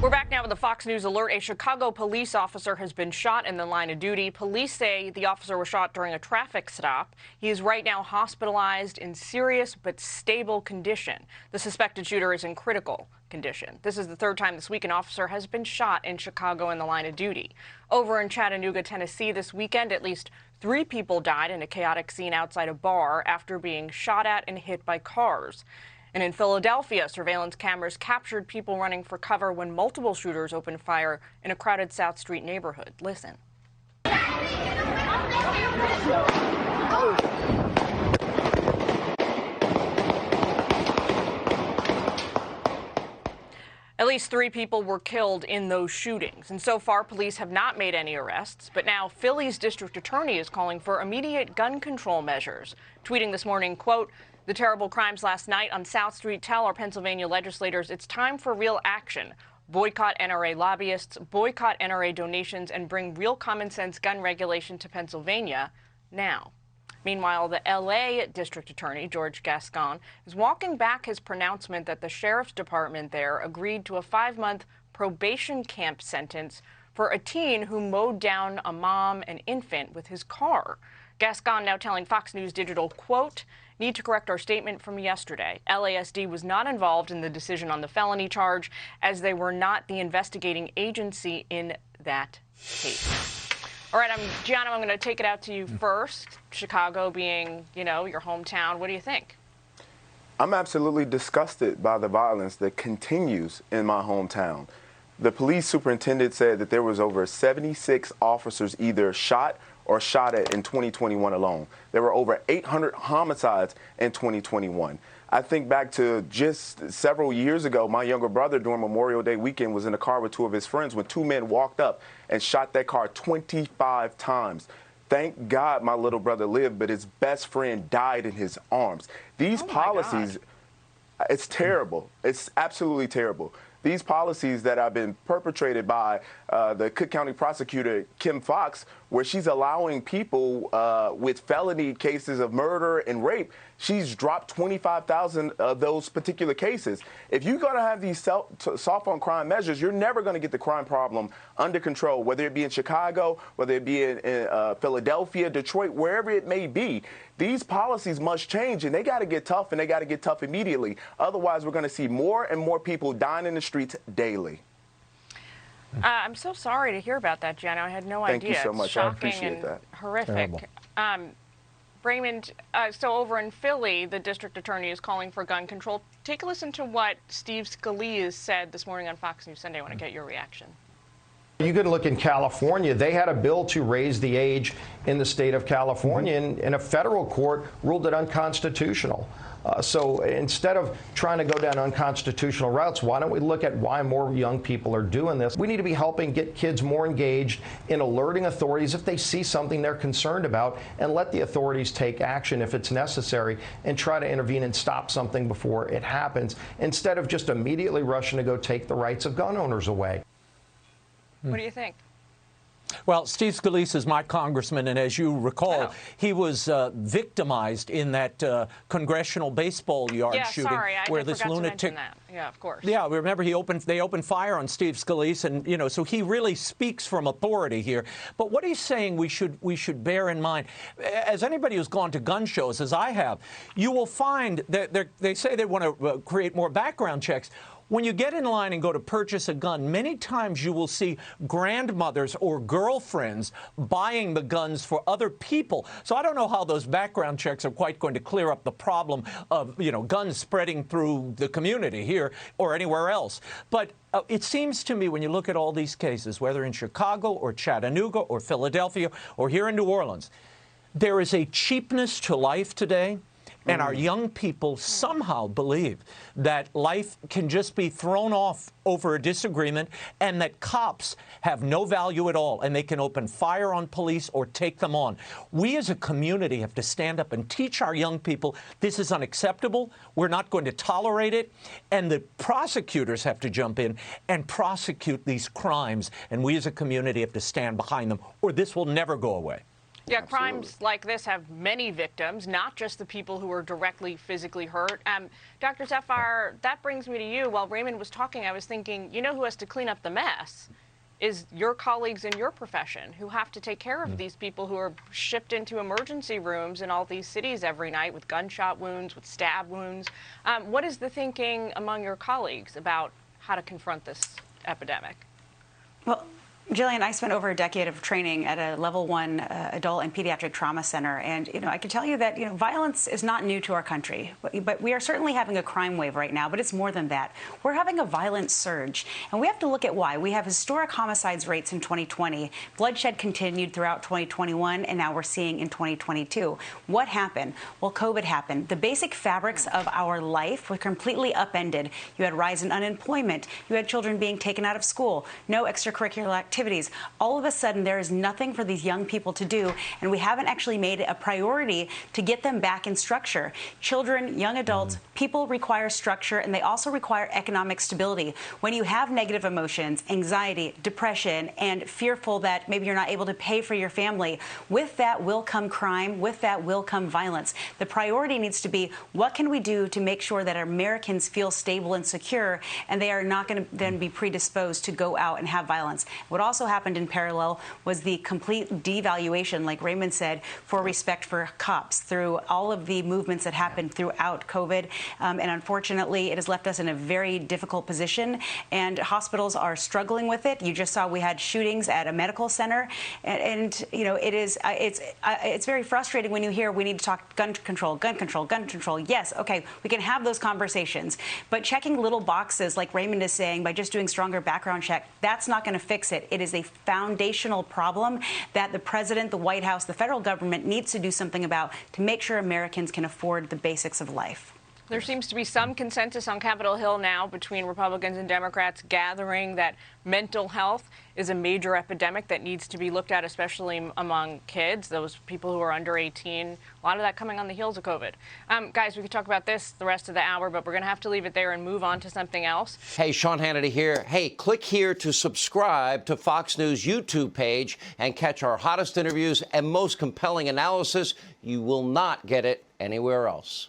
We're back now with a Fox News alert. A Chicago police officer has been shot in the line of duty. Police say the officer was shot during a traffic stop. He is right now hospitalized in serious but stable condition. The suspected shooter is in critical condition. This is the third time this week an officer has been shot in Chicago in the line of duty. Over in Chattanooga, Tennessee, this weekend, at least 3 people died in a chaotic scene outside a bar after being shot at and hit by cars. And in Philadelphia, surveillance cameras captured people running for cover when multiple shooters opened fire in a crowded South Street neighborhood. Listen. At least 3 people were killed in those shootings. And so far, police have not made any arrests. But now Philly's district attorney is calling for immediate gun control measures, tweeting this morning, quote, "The terrible crimes last night on South Street tell our Pennsylvania legislators it's time for real action. Boycott NRA lobbyists, boycott NRA donations, and bring real common sense gun regulation to Pennsylvania now." Meanwhile, the L.A. District Attorney, George Gascon, is walking back his pronouncement that the sheriff's department there agreed to a 5-month probation camp sentence for a teen who mowed down a mom and infant with his car. Gascon now telling Fox News Digital, quote, "Need to correct our statement from yesterday. LASD was not involved in the decision on the felony charge, as they were not the investigating agency in that case." All right, Gianno, I'm going to take it out to you first. Chicago being, your hometown. What do you think? I'm absolutely disgusted by the violence that continues in my hometown. The police superintendent said that there was over 76 officers either shot or shot at in 2021 alone. There were over 800 homicides in 2021. I think back to just several years ago, my younger brother during Memorial Day weekend was in a car with 2 of his friends when 2 men walked up and shot that car 25 times. Thank God my little brother lived, but his best friend died in his arms. These policies, it's terrible. It's absolutely terrible. These policies that have been perpetrated by the Cook County prosecutor, Kim Fox, where she's allowing people with felony cases of murder and rape, she's dropped 25,000 of those particular cases. If you're going to have these soft on crime measures, you're never going to get the crime problem under control, whether it be in Chicago, whether it be in Philadelphia, Detroit, wherever it may be. These policies must change, and they got to get tough, and they got to get tough immediately. Otherwise, we're going to see more and more people dying in the streets daily. I'm so sorry to hear about that, Gianno. I had no idea. Thank you so much. Shocking I appreciate and that. horrific. Raymond, so over in Philly, the district attorney is calling for gun control. Take a listen to what Steve Scalise said this morning on Fox News Sunday. I want to get your reaction. You could look in California. They had a bill to raise the age in the state of California, and a federal court ruled it unconstitutional. So instead of trying to go down unconstitutional routes, why don't we look at why more young people are doing this? We need to be helping get kids more engaged in alerting authorities if they see something they're concerned about, and let the authorities take action if it's necessary and try to intervene and stop something before it happens, instead of just immediately rushing to go take the rights of gun owners away. What do you think? Well, Steve Scalise is my congressman, and as you recall, he was victimized in that congressional baseball yard shooting, where this lunatic. Yeah, of course. Yeah, remember they opened fire on Steve Scalise, and so he really speaks from authority here. But what he's saying we should bear in mind, as anybody who's gone to gun shows, as I have, you will find that they say they want to create more background checks. When you get in line and go to purchase a gun, many times you will see grandmothers or girlfriends buying the guns for other people. So I don't know how those background checks are quite going to clear up the problem of, guns spreading through the community here or anywhere else. But it seems to me when you look at all these cases, whether in Chicago or Chattanooga or Philadelphia or here in New Orleans, there is a cheapness to life today. And our young people somehow believe that life can just be thrown off over a disagreement, and that cops have no value at all, and they can open fire on police or take them on. We as a community have to stand up and teach our young people this is unacceptable. We're not going to tolerate it. And the prosecutors have to jump in and prosecute these crimes. And we as a community have to stand behind them, or this will never go away. Yeah, Absolutely. crimes like this have many victims, not just the people who are directly physically hurt. Dr. Zephyr, that brings me to you. While Raymond was talking, I was thinking, you know who has to clean up the mess is your colleagues in your profession who have to take care of these people who are shipped into emergency rooms in all these cities every night with gunshot wounds, with stab wounds. What is the thinking among your colleagues about how to confront this epidemic? Well, Jillian, I spent over a decade of training at a level 1 adult and pediatric trauma center. And, I can tell you that, violence is not new to our country. But we are certainly having a crime wave right now. But it's more than that. We're having a violent surge. And we have to look at why. We have historic homicides rates in 2020. Bloodshed continued throughout 2021. And now we're seeing in 2022. What happened? Well, COVID happened. The basic fabrics of our life were completely upended. You had rise in unemployment. You had children being taken out of school. No extracurricular activities. All of a sudden, there is nothing for these young people to do, and we haven't actually made it a priority to get them back in structure. Children, young adults, people require structure, and they also require economic stability. When you have negative emotions, anxiety, depression, and fearful that maybe you're not able to pay for your family, with that will come crime, with that will come violence. The priority needs to be, what can we do to make sure that Americans feel stable and secure, and they are not going to then be predisposed to go out and have violence. What also happened in parallel was the complete devaluation, like Raymond said, for respect for cops through all of the movements that happened throughout COVID. And unfortunately, it has left us in a very difficult position, and hospitals are struggling with it. You just saw we had shootings at a medical center, and it's very frustrating when you hear we need to talk gun control, gun control, gun control. Yes, okay, we can have those conversations, but checking little boxes like Raymond is saying by just doing stronger background check, that's not going to fix it. It is a foundational problem that the president, the White House, the federal government needs to do something about to make sure Americans can afford the basics of life. There seems to be some consensus on Capitol Hill now between Republicans and Democrats gathering that mental health is a major epidemic that needs to be looked at, especially among kids, those people who are under 18. A lot of that coming on the heels of COVID. Guys, we could talk about this the rest of the hour, but we're going to have to leave it there and move on to something else. Hey, Sean Hannity here. Hey, click here to subscribe to Fox News YouTube page and catch our hottest interviews and most compelling analysis. You will not get it anywhere else.